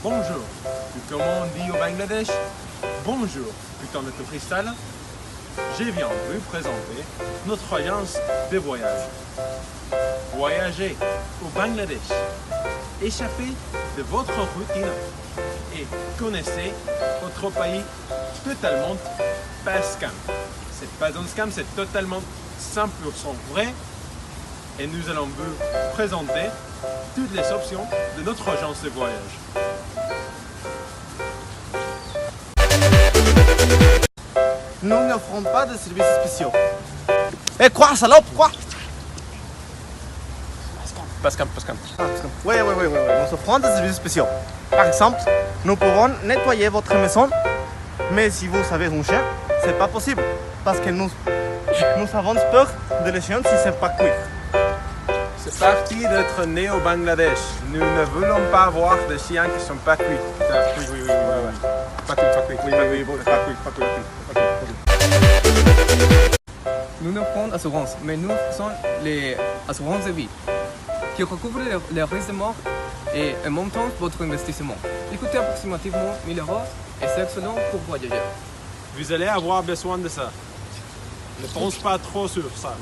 Bonjour. Ou comme on dit au Bangladesh, bonjour, putain de cristal. Je viens vous présenter notre agence de voyage. Voyagez au Bangladesh. Échappez de votre routine et connaissez votre pays totalement pas scam. C'est pas un scam, c'est totalement 100% vrai. Et nous allons vous présenter toutes les options de notre agence de voyage. Nous n'offrons pas de services spéciaux. Eh quoi, salope, quoi? Pas scam. Oui, nous offrons des services spéciaux. Par exemple, nous pouvons nettoyer votre maison, mais si vous avez un chien, c'est pas possible, parce que nous avons peur de les chiens si c'est pas cuit. C'est parti d'être né au Bangladesh. Nous ne voulons pas voir des chiens qui sont pas cuits. Oui. Pas cuits. Nous ne prenons assurance, mais nous faisons les assurances de vie qui recouvrent les risques de mort et un montant de votre investissement. Il coûte approximativement 1 000 euros et c'est excellent pour voyager. Vous allez avoir besoin de ça. Ne pense pas trop sur ça.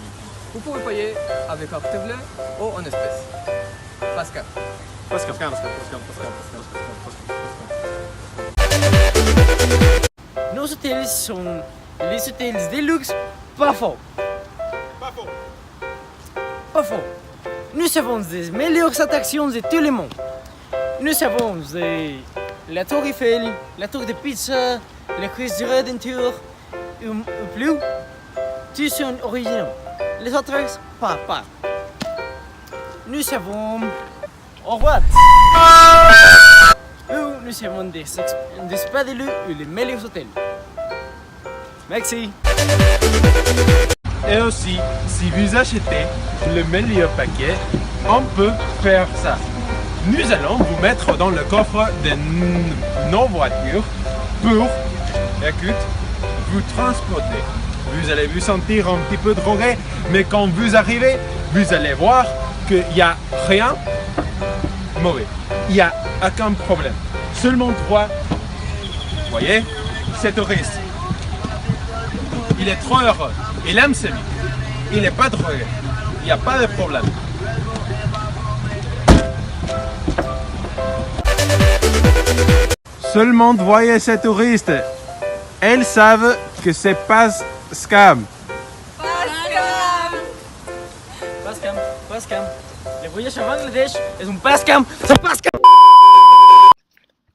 Vous pouvez payer avec carte bleue ou en espèces. Pascal. Nos hôtels sont les hôtels de luxe, pas faux. Pas faux. Nous avons des meilleures attractions de tout le monde. Nous avons la Tour Eiffel, la Tour de Pizza, le Christ du Rédempteur, ou plus. Tous sont originaux. Les autres, pas. Nous avons au revoir. Nous avons des spas de luxe et les meilleurs hôtels. Merci. Et aussi, si vous achetez le meilleur paquet, on peut faire ça. Nous allons vous mettre dans le coffre de nos voitures pour, vous transporter. Vous allez vous sentir un petit peu drogué, mais quand vous arrivez, vous allez voir qu'il n'y a rien mauvais. Il n'y a aucun problème. Seulement 3. Vous voyez, c'est touriste. Il est trop heureux. Il aime sa vie. Il n'est pas drogué. Il n'y a pas de problème. Seulement voyez ces touristes. Elles savent que c'est pas scam. Pas scam. Le voyage à Bangladesh est un pas scam. C'est pas scam.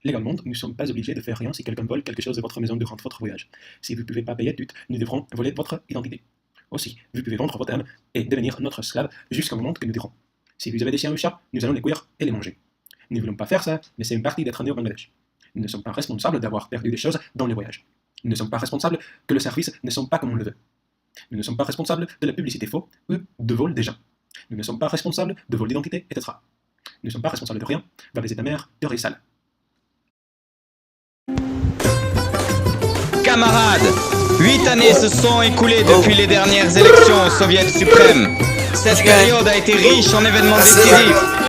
Légalement, nous ne sommes pas obligés de faire rien si quelqu'un vole quelque chose de votre maison durant votre voyage. Si vous ne pouvez pas payer tout, nous devrons voler votre identité. Aussi, vous pouvez vendre votre âme et devenir notre esclave jusqu'au moment que nous dirons. Si vous avez des chiens ou chats, nous allons les cuire et les manger. Nous ne voulons pas faire ça, mais c'est une partie d'être né au Bangladesh. Nous ne sommes pas responsables d'avoir perdu des choses dans les voyages. Nous ne sommes pas responsables que le service ne soit pas comme on le veut. Nous ne sommes pas responsables de la publicité faux ou de vol des gens. Nous ne sommes pas responsables de vol d'identité, etc. Nous ne sommes pas responsables de rien vers les états mers de Rissal. Camarades, 8 années se sont écoulées depuis les dernières élections au Soviet suprême. Cette période a été riche en événements décisifs.